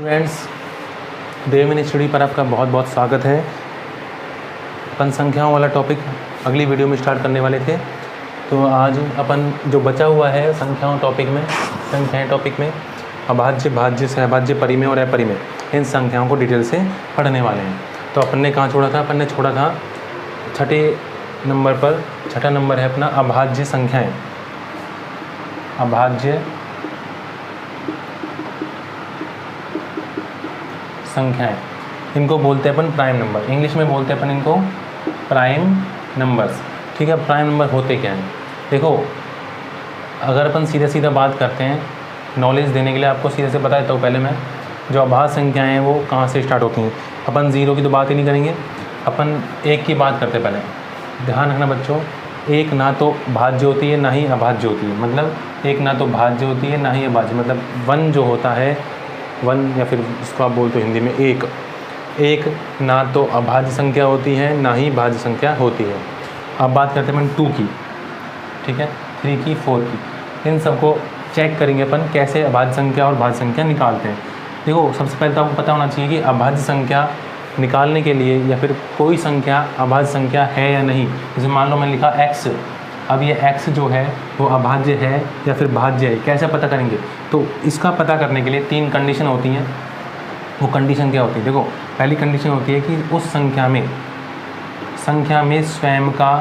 Students, Dev in study पर आपका बहुत बहुत स्वागत है। अपन संख्याओं वाला टॉपिक अगली वीडियो में स्टार्ट करने वाले थे, तो आज अपन जो बचा हुआ है संख्याएं टॉपिक में अभाज्य, भाज्य, सहभाज्य, परिमेय और अपरिमेय, इन संख्याओं को डिटेल से पढ़ने वाले हैं। तो अपन ने कहाँ छोड़ा था? अपन ने छोड़ा था छठे नंबर पर। छठा नंबर है अपना अभाज्य संख्याएं। अभाज्य संख्याएं, इनको बोलते हैं अपन प्राइम नंबर। इंग्लिश में बोलते हैं अपन इनको प्राइम नंबर्स। ठीक है, प्राइम नंबर होते क्या हैं? देखो, अगर अपन सीधा बात करते हैं, नॉलेज देने के लिए आपको सीधे से बता देता हूँ। पहले मैं जो अभाज्य संख्याएं हैं वो कहाँ से स्टार्ट होती हैं। अपन ज़ीरो की तो बात ही नहीं करेंगे, अपन एक की बात करते हैं। पहले ध्यान रखना बच्चों, एक ना तो भाज्य होती है ना ही अभाज्य होती है। मतलब एक ना तो भाज्य होती है ना ही अभाज्य। मतलब वन जो होता है, वन या फिर इसको आप बोलते हो हिंदी में एक ना तो अभाज्य संख्या होती है ना ही भाज्य संख्या होती है। अब बात करते हैं अपन 2 की, ठीक है, 3 की, 4 की। इन सबको चेक करेंगे अपन कैसे अभाज्य संख्या और भाज्य संख्या निकालते हैं। देखो, सबसे पहले तो आपको पता होना चाहिए कि अभाज्य संख्या निकालने के लिए या फिर कोई संख्या अभाज्य संख्या है या नहीं। जैसे मान लो मैंने लिखा x, अब ये x जो है वो अभाज्य है या फिर भाज्य है, कैसे पता करेंगे? तो इसका पता करने के लिए 3 कंडीशन होती हैं। वो कंडीशन क्या होती है? देखो, पहली कंडीशन होती है कि उस संख्या में स्वयं का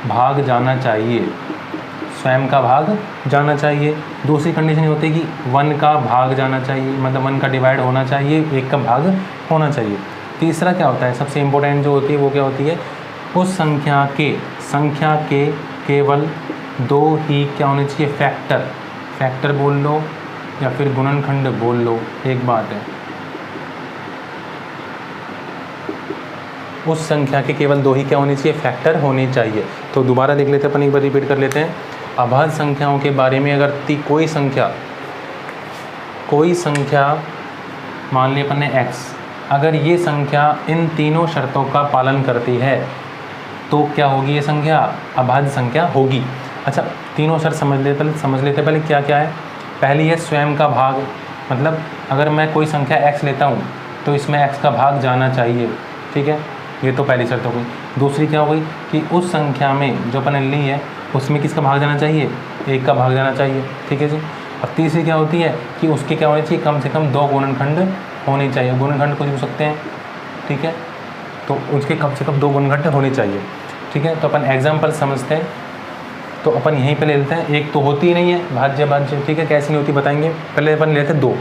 भाग जाना चाहिए, स्वयं का भाग जाना चाहिए। दूसरी कंडीशन ये होती है कि 1 का भाग जाना चाहिए, मतलब 1 का डिवाइड होना चाहिए, 1 का भाग होना चाहिए। तीसरा क्या होता है, सबसे इम्पोर्टेंट जो होती है वो क्या होती है? उस संख्या के केवल 2 ही क्या होने चाहिए? फैक्टर बोल लो या फिर गुणनखंड बोल लो, एक बात है। उस संख्या के केवल 2 ही क्या होनी चाहिए? फैक्टर होने चाहिए। तो दोबारा देख लेते हैं अपन, एक बार रिपीट कर लेते हैं। अभाज्य संख्याओं के बारे में अगर कोई संख्या मान ली अपन ने x, अगर ये संख्या इन तीनों शर्तों का पालन करती है तो क्या होगी? ये संख्या अभाज्य संख्या होगी। अच्छा, तीनों शर्त समझ लेते पहले क्या क्या है। पहली है स्वयं का भाग, मतलब अगर मैं कोई संख्या x लेता हूँ तो इसमें x का भाग जाना चाहिए। ठीक है, ये तो पहली शर्त हो गई। दूसरी क्या हो गई कि उस संख्या में जो अपन ने ली है उसमें किसका भाग जाना चाहिए? 1 का भाग जाना चाहिए। ठीक है जी। और तीसरी क्या होती है कि उसके क्या होने चाहिए? कम से कम 2 गुणनखंड होने चाहिए। गुणनखंड कुछ हो सकते हैं, ठीक है, तो उसके कम से कम 2 गुणनखंड होने चाहिए। ठीक है, तो अपन एग्जाम्पल समझते हैं। तो अपन यहीं पे ले लेते हैं, एक तो होती ही नहीं है भाज्य। ठीक है, कैसी नहीं होती बताएंगे। पहले अपन लेते हैं 2।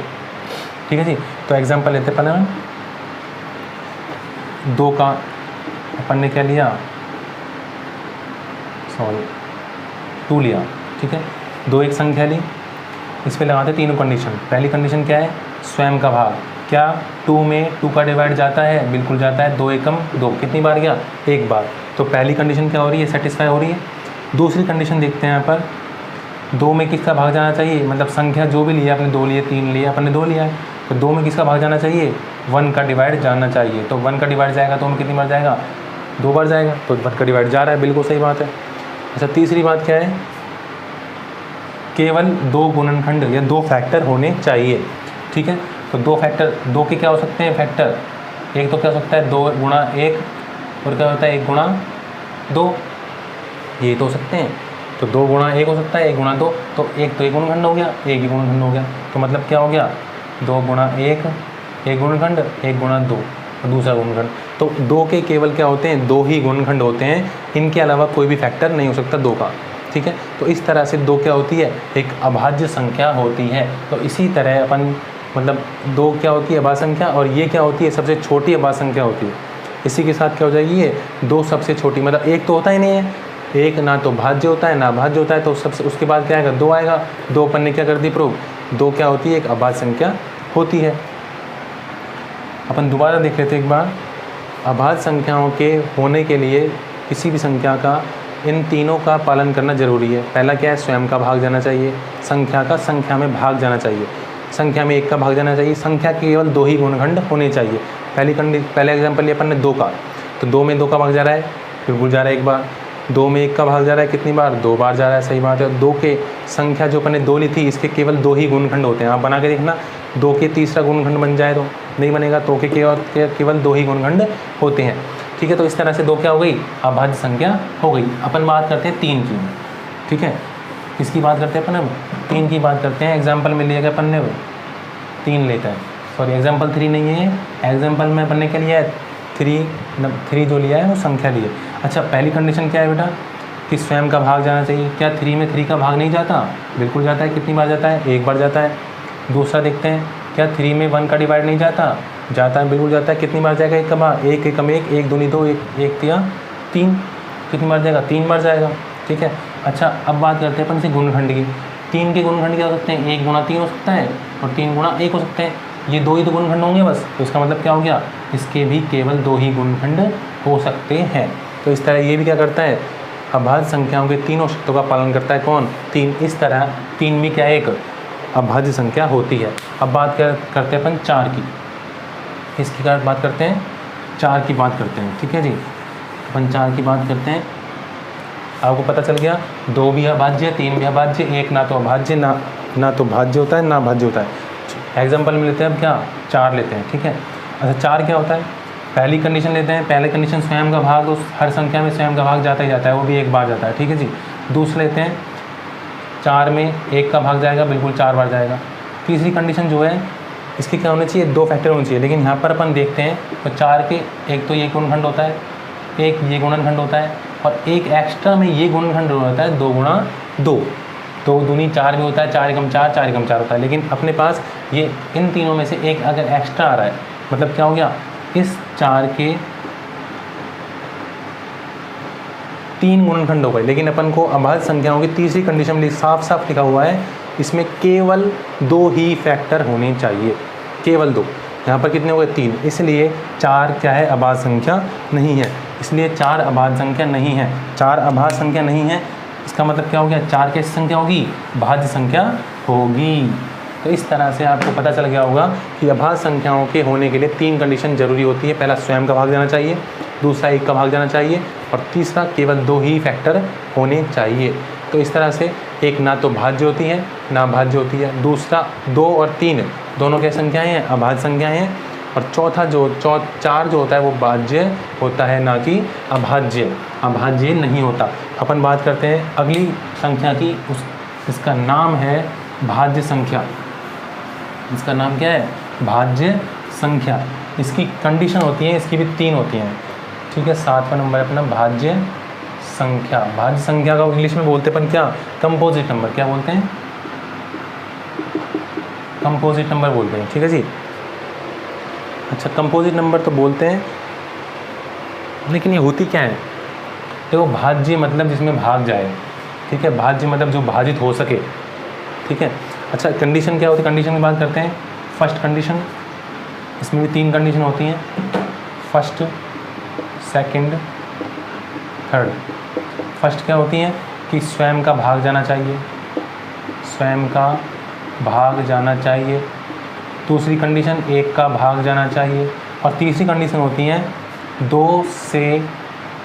ठीक है जी, तो एग्जाम्पल लेते हैं पहले 2 का। अपन ने क्या लिया? 2 लिया। ठीक है, 2 एक संख्या ली, इस पर लगाते तीनों कंडीशन। पहली कंडीशन क्या है? स्वयं का भाग। क्या 2 में 2 का डिवाइड जाता है? बिल्कुल जाता है। 2 एकम 2, कितनी बार गया? 1 बार। तो पहली कंडीशन क्या हो रही है? सेटिस्फाई हो रही है। दूसरी कंडीशन देखते हैं यहाँ पर, 2 में किसका भाग जाना चाहिए? मतलब संख्या जो भी लिया आपने, 2 लिए, 3 लिए, अपन ने 2 लिया है, तो 2 में किसका भाग जाना चाहिए? 1 का डिवाइड जाना चाहिए। तो 1 का डिवाइड जाएगा तो 2 में कितनी बार जाएगा? 2 बार जाएगा। तो 1 का डिवाइड जा रहा है, बिल्कुल सही बात है। अच्छा, तीसरी बात क्या है? केवल 2 गुणनखंड या 2 फैक्टर होने चाहिए। ठीक है, तो 2 फैक्टर, 2 के क्या हो सकते हैं फैक्टर? एक तो क्या हो सकता है 2 गुणा 1, और क्या होता है 1 गुणा 2, ये तो हो सकते हैं। तो 2 गुणा 1 हो सकता है, 1 गुणा 2, तो 1 तो 1 गुणनखंड हो गया, 1 ही गुणनखंड हो गया। तो मतलब क्या हो गया? 2 गुणा 1 1 गुणनखंड, 1 गुणा 2 दूसरा गुणनखंड। तो 2 के केवल क्या होते हैं? 2 ही गुणनखंड होते हैं, इनके अलावा कोई भी फैक्टर नहीं हो सकता 2 का। ठीक है, तो इस तरह से 2 क्या होती है? एक अभाज्य संख्या होती है। तो इसी तरह अपन मतलब 2 क्या होती है? अभाज्य संख्या। और ये क्या होती है? सबसे छोटी अभाज्य संख्या होती है। इसी के साथ क्या हो जाएगी? ये 2 सबसे छोटी, मतलब 1 तो होता ही नहीं है, 1 ना तो भाज्य होता है ना भाज्य होता है, तो सबसे उसके बाद क्या आएगा? 2 आएगा। 2 अपन ने क्या कर दी? प्रूव। 2 क्या होती है? एक अभाज्य संख्या होती है। अपन दोबारा देख लेते हैं एक बार। अभाज्य संख्याओं के होने के लिए किसी भी संख्या का इन तीनों का पालन करना जरूरी है। पहला क्या है? स्वयं का भाग जाना चाहिए, संख्या में भाग जाना चाहिए, संख्या में 1 का भाग जाना चाहिए, संख्या के केवल 2 ही गुणनखंड होने चाहिए। पहले एग्जाम्पल लिया अपन ने 2 का, तो 2 में 2 का भाग जा रहा है, बिल्कुल जा रहा है 1 बार। 2 में 1 का भाग जा रहा है कितनी बार? 2 बार जा रहा है, सही बात है। 2 के संख्या जो अपन ने 2 ली थी, इसके केवल 2 ही गुणनखंड होते हैं। आप बना के देखना, 2 के तीसरा गुणनखंड बन जाए तो नहीं बनेगा, तो के केवल 2 ही गुणनखंड होते हैं। ठीक है, तो इस तरह से 2 क्या हो गई, अभाज्य संख्या हो गई। अपन बात करते हैं 3 की। ठीक है, किसकी बात करते हैं अपन, अब 3 की बात करते हैं। एग्जाम्पल में लिया गया अपन ने 3 लेता है, सॉरी एग्जाम्पल 3 नहीं है, एग्जाम्पल में अपन ने क्या लिया है 3 जो लिया है वो संख्या ली है। अच्छा, पहली कंडीशन क्या है बेटा कि स्वयं का भाग जाना चाहिए। क्या 3 में 3 का भाग नहीं जाता, बिल्कुल जाता है। कितनी बार जाता है, 1 बार जाता है। दूसरा देखते हैं, क्या 3 में 1 का डिवाइड नहीं जाता, जाता है, बिल्कुल जाता है। कितनी बार जाएगा 1 का भाग, 1 एकम 1, 1 दूनी 2, 1 तिया 3, कितनी बार जाएगा, 3 बार जाएगा। ठीक है, अच्छा अब बात करते हैं अपन से गुणनखंड की। 3 के गुणनखंड क्या हो सकते हैं, 1 गुणा 3 हो सकता है और 3 गुणा 1 हो सकते हैं। ये 2 ही तो गुणनखंड होंगे बस, तो इसका मतलब क्या हो गया, इसके भी केवल 2 ही गुणनखंड हो सकते हैं। तो इस तरह ये भी क्या करता है, अभाज्य संख्याओं के तीनों शर्तों का पालन करता है। कौन, 3। इस तरह 3 भी क्या एक अभाज्य संख्या होती है। अब बात करते हैं अपन 4 की। इसकी बात करते हैं, 4 की बात करते हैं। ठीक है जी, अपन 4 की बात करते हैं। आपको पता चल गया 2 भी अभाज्य, 3 भी अभाज्य, 1 ना तो अभाज्य ना तो भाज्य होता है ना भाज्य होता है। एग्जाम्पल में लेते हैं, अब क्या 4 लेते हैं। ठीक है, अच्छा 4 क्या होता है, पहली कंडीशन लेते हैं। पहले कंडीशन स्वयं का भाग, उस हर संख्या में स्वयं का भाग जाता ही जाता है, वो भी 1 बार जाता है। ठीक है जी, दूसरा लेते हैं 4 में 1 का भाग जाएगा, बिल्कुल 4 बार जाएगा। तीसरी कंडीशन जो है इसकी क्या होना चाहिए, 2 फैक्टर होने चाहिए। लेकिन यहाँ पर अपन देखते हैं तो 4 के एक तो ये गुणनखंड होता है, एक ये गुणनखंड होता है और एक एक्स्ट्रा में ये गुणनखंड होता है 2 गुणा 2, 2 दूनी 4 भी होता है, 4 एकम 4, 4 एकम 4 होता है। लेकिन अपने पास ये इन तीनों में से एक अगर एक्स्ट्रा आ रहा है, मतलब क्या हो गया, इस 4 के 3 गुणनखंड हो गए। लेकिन अपन को अभाज्य संख्याओं की तीसरी कंडीशन में साफ साफ लिखा हुआ है, इसमें केवल 2 ही फैक्टर होने चाहिए, केवल 2। यहाँ पर कितने हो गए, 3, इसलिए 4 क्या है, अभाज्य संख्या नहीं है। इसलिए 4 अभाज्य संख्या नहीं है। 4 अभाज्य संख्या नहीं है, इसका मतलब क्या हो गया, 4 कैसी संख्या होगी, भाज्य संख्या होगी। तो इस तरह से आपको पता चल गया होगा कि अभाज्य संख्याओं के होने के लिए 3 कंडीशन जरूरी होती है। पहला स्वयं का भाग जाना चाहिए, दूसरा 1 का भाग जाना चाहिए और तीसरा केवल 2 ही फैक्टर होने चाहिए। तो इस तरह से एक ना तो भाज्य होती है ना भाज्य होती है, दूसरा 2 और 3 दोनों क्या संख्याएं हैं, अभाज्य संख्याएं हैं, और चौथा जो 4 जो होता है वो भाज्य होता है, ना कि अभाज्य नहीं होता। अपन बात करते हैं अगली संख्या की, इसका नाम है भाज्य संख्या। इसका नाम क्या है, भाज्य संख्या। इसकी कंडीशन होती है, इसकी भी 3 होती हैं। ठीक है, 7वां नंबर अपना भाज्य संख्या। भाज्य संख्या का इंग्लिश में बोलते अपन क्या, कंपोजिट नंबर। क्या बोलते हैं, कंपोजिट नंबर बोलते हैं। ठीक है जी, अच्छा कंपोजिट नंबर तो बोलते हैं, लेकिन ये होती क्या है, देखो भाज्य मतलब जिसमें भाग जाए। ठीक है, भाज्य मतलब जो भाजित हो सके। ठीक है, अच्छा कंडीशन क्या होती है, कंडीशन की बात करते हैं। फर्स्ट कंडीशन, इसमें भी 3 कंडीशन होती हैं, फर्स्ट, सेकंड, थर्ड। फर्स्ट क्या होती है कि स्वयं का भाग जाना चाहिए, स्वयं का भाग जाना चाहिए। दूसरी कंडीशन 1 का भाग जाना चाहिए और तीसरी कंडीशन होती है 2 से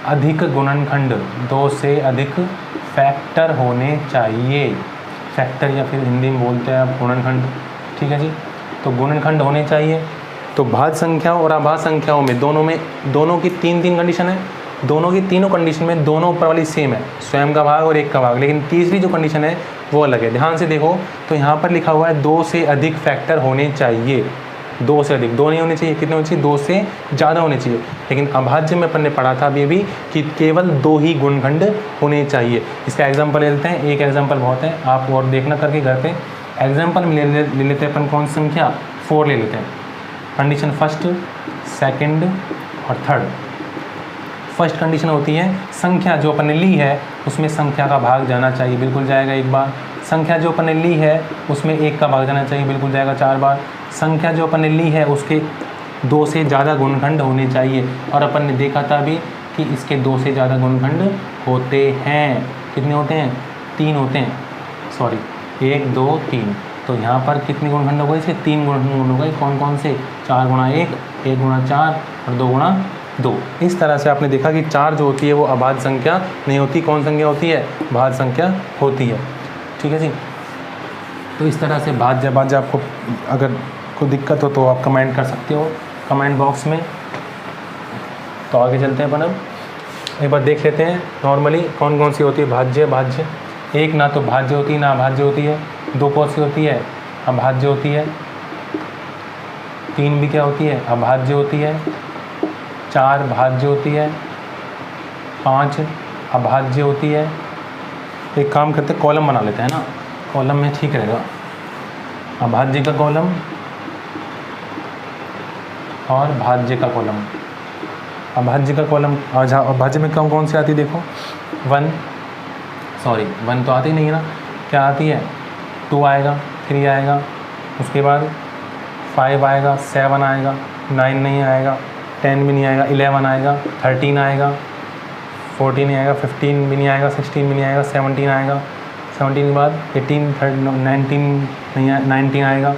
अधिक गुणनखंड, 2 से अधिक फैक्टर होने चाहिए। फैक्टर या फिर हिंदी में बोलते हैं आप गुणनखंड। ठीक है जी, तो गुणनखंड होने चाहिए। तो भाज्य संख्याओं और अभाज्य संख्याओं में दोनों की 3 कंडीशन है। दोनों की तीनों कंडीशन में दोनों ऊपर वाली सेम है, स्वयं का भाग और 1 का भाग, लेकिन तीसरी जो कंडीशन है वो अलग है। ध्यान से देखो तो यहाँ पर लिखा हुआ है 2 से अधिक फैक्टर होने चाहिए। 2 से अधिक, 2 नहीं होने चाहिए, कितने होने चाहिए, 2 से ज़्यादा होने चाहिए। लेकिन अभाज्य में अपन ने पढ़ा था अभी कि केवल 2 ही गुणनखंड होने चाहिए। इसका एग्जाम्पल ले लेते हैं, एक एग्जाम्पल बहुत है, आप और देखना करके घर पे। एग्जाम्पल में ले लेते हैं अपन कौन सी संख्या, 4 ले लेते हैं। कंडीशन फर्स्ट, सेकंड और थर्ड। फर्स्ट कंडीशन होती है संख्या जो अपन ने ली है उसमें संख्या का भाग जाना चाहिए, बिल्कुल जाएगा 1 बार। संख्या जो अपन ने ली है उसमें 1 का भाग जाना चाहिए, बिल्कुल जाएगा 4 बार। संख्या जो अपन ने ली है उसके 2 से ज़्यादा गुणनखंड होने चाहिए, और अपन ने देखा था अभी कि इसके 2 से ज़्यादा गुणनखंड होते हैं। कितने होते हैं, 3 होते हैं, सॉरी 1 2 3। तो यहाँ पर कितने गुणनखंड हो गए, इसके 3 गुणनखंड हो गए। कौन कौन से, 4 गुणा 1, 1 गुणा 4 और 2 गुणा 2। इस तरह से आपने देखा कि 4 जो होती है वो अभाज्य संख्या नहीं होती, कौन संख्या होती है, भाज्य संख्या होती है। ठीक है जी, तो इस तरह से भाज्य भाज्य आपको अगर कोई दिक्कत हो तो आप कमेंट कर सकते हो कमेंट बॉक्स में। तो आगे चलते हैं अपन अब एक बार देख लेते हैं नॉर्मली कौन कौन सी होती है भाज्य भाज्य। एक ना तो भाज्य होती है ना अभाज्य होती है। दो कौन सी होती है अभाज्य होती है। तीन भी क्या होती है अभाज्य होती है। चार भाज्य होती है। पाँच अभाज्य होती है। एक काम करते हैं कॉलम बना लेते हैं ना, कॉलम में ठीक रहेगा। अभाज्य का कॉलम और भाज्य का कॉलम। अभाज्य का कॉलम अभाज्य में कौन कौन सी आती है देखो, वन तो आती नहीं है ना, क्या आती है 2 आएगा, 3 आएगा, उसके बाद 5 आएगा, 7 आएगा, 9 नहीं आएगा, 10 भी नहीं आएगा, 11 आएगा, 13 आएगा, 14 नहीं आएगा, 15 भी नहीं आएगा, 16 भी नहीं आएगा, 17 आएगा, 17 के बाद 18 19 आएगा,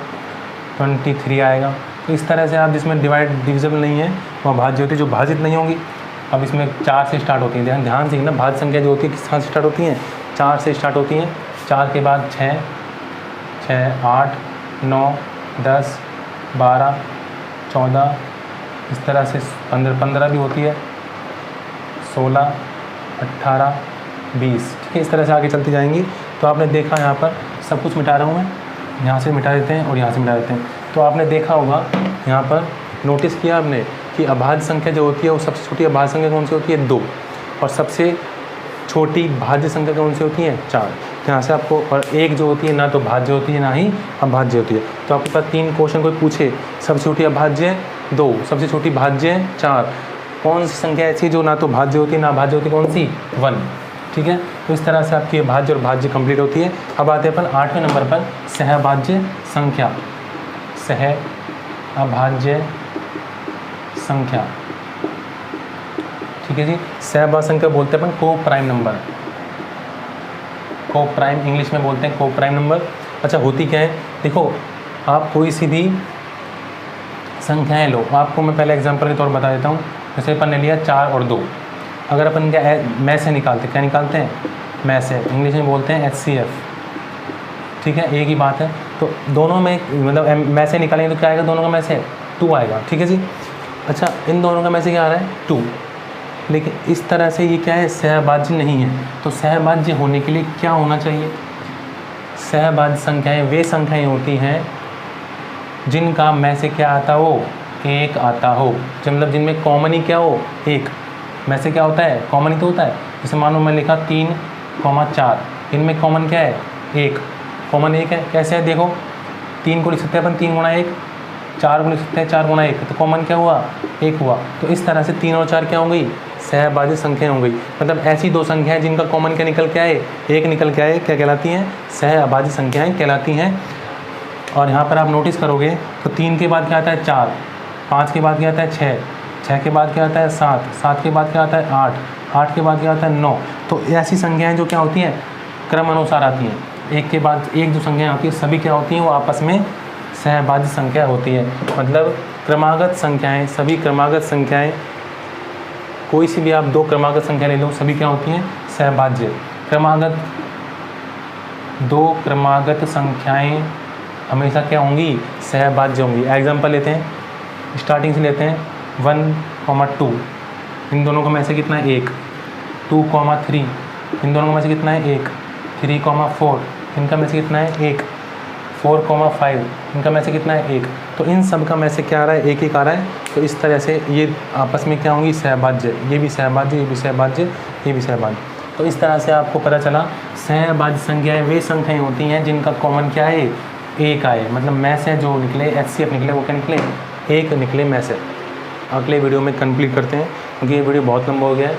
23 आएगा। तो इस तरह से आप जिसमें डिविजिबल नहीं है वो भाज्य होती है। जो भाजित नहीं होंगी अब इसमें 4 से स्टार्ट होती है, ध्यान से ना, भाज्य संख्या जो होती है किस से स्टार्ट होती हैं 4 से स्टार्ट होती हैं। 4 के बाद 6, 8, 9, 10, 12, 14, इस तरह से 15 भी होती है, 16, 18, 20, ठीक है। इस तरह से आगे चलती जाएंगी। तो आपने देखा यहाँ पर सब कुछ मिटा रहा हूँ मैं, यहाँ से मिटा देते हैं और यहाँ से मिटा देते हैं। तो आपने देखा होगा यहाँ पर नोटिस किया आपने कि अभाज्य संख्या जो होती है वो सबसे छोटी अभाज्य संख्या कौन सी होती है 2, और सबसे छोटी भाज्य संख्या कौन सी होती है 4। यहाँ से आपको, और एक जो होती है ना तो भाज्य होती है ना ही अभाज्य होती है। तो आपके पास 3 क्वेश्चन कोई पूछे, सबसे छोटी अभाज्य 2, सबसे छोटी भाज्य 4, कौन सी संख्या ऐसी जो ना तो भाज्य होती है ना भाज्य होती, कौन सी 1, ठीक है। तो इस तरह से आपकी भाज्य और भाज्य कंप्लीट होती है। अब आते हैं अपन 8वें नंबर पर सहभाज्य संख्या। सहअभाज्य संख्या, ठीक है जी। सहभाज्य संख्या बोलते हैं अपन को प्राइम नंबर, को प्राइम इंग्लिश में बोलते हैं को प्राइम नंबर। अच्छा होती क्या है देखो, आप कोई सी भी संख्याएं लो, आपको मैं पहले एग्जांपल के तौर पर बता देता हूँ। जैसे अपन ने लिया 4 और 2, अगर अपन क्या में से निकालते, क्या निकालते हैं में से, इंग्लिश में बोलते हैं HCF, ठीक है, एक ही बात है। तो दोनों में मतलब में से निकालेंगे तो क्या आएगा, दोनों का में से 2 आएगा, ठीक है जी। अच्छा इन दोनों का में से क्या आ रहा है 2, लेकिन इस तरह से ये क्या है सहभाज्य नहीं है। तो सहभाज्य होने के लिए क्या होना चाहिए, सहभाज्य संख्याएं वे संख्याएं होती हैं जिनका में से क्या आता हो 1 आता हो, मतलब जिनमें कॉमन ही क्या हो 1। में से क्या होता है कॉमन ही तो होता है। जैसे मानो मैं लिखा 3, 4, इनमें कॉमन क्या है 1, कॉमन 1 है। कैसे है देखो, 3 को लिख सकते हैं अपन 3 गुणा 1, 4 को लिख सकते हैं 4 गुणा 1, तो कॉमन क्या हुआ 1 हुआ। तो इस तरह से 3 और 4 क्या हो गई सहभाज्य संख्या हो गई। मतलब ऐसी 2 संख्याएं जिनका कॉमन क्या निकल के आए 1 निकल के आए, क्या कहलाती हैं सहभाज्य संख्याएं कहलाती हैं। और यहाँ पर आप नोटिस करोगे तो 3 के बाद क्या आता है 4, 5 के बाद क्या आता है 6, 6 के बाद क्या आता है 7, 7 के बाद क्या आता है 8, 8 के बाद क्या आता है 9। तो ऐसी संख्याएं जो क्या होती हैं क्रम अनुसार आती हैं, एक के बाद एक जो संख्याएं होती हैं सभी क्या होती हैं वो आपस में सहभाज्य संख्या होती है। मतलब क्रमागत संख्याएं, सभी क्रमागत संख्याएं, कोई सी भी आप 2 क्रमागत संख्या ले लो सभी क्या होती हैं सहभाज्य। क्रमागत 2 क्रमागत संख्याएं हमेशा क्या होंगी सहभाज्य होंगी। एग्जाम्पल लेते हैं, स्टार्टिंग से लेते हैं 1, 2, इन दोनों का में से कितना है 1, 2, 3, इन दोनों का में से कितना है 1, 3, 4, इनका में से कितना है 1, 4, 5, इनका में से कितना है 1। तो इन सब का में से क्या आ रहा है 1 आ रहा है। तो इस तरह से ये आपस में क्या होंगी सहभाज्य, ये भी सहभाज्य, ये भी सहभाज्य, ये भी सहभाज्य। तो इस तरह से आपको पता चला सहभाज्य संख्याएं वे संख्याएं होती हैं जिनका कॉमन क्या है 1 आए। मतलब में से जो निकले HCF निकले वो क्या निकले 1 निकले में से। अगले वीडियो में कंप्लीट करते हैं क्योंकि ये वीडियो बहुत लंबा हो गया है,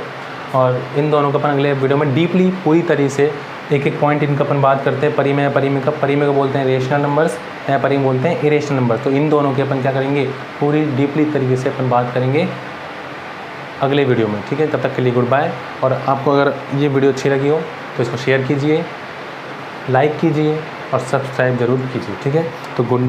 और इन दोनों का अपन अगले वीडियो में डीपली पूरी तरीके से एक एक पॉइंट इनका अपन बात करते हैं। परिमेय परिमेय को बोलते हैं रेशनल नंबर्स, या परिमेय बोलते हैं इरेशनल नंबर्स। तो इन दोनों के अपन क्या करेंगे पूरी डीपली तरीके से अपन बात करेंगे अगले वीडियो में, ठीक है। तब तक के लिए गुड बाय। और आपको अगर ये वीडियो अच्छी लगी हो तो इसको शेयर कीजिए, लाइक कीजिए और सब्सक्राइब ज़रूर कीजिए, ठीक है। तो गुड बाय।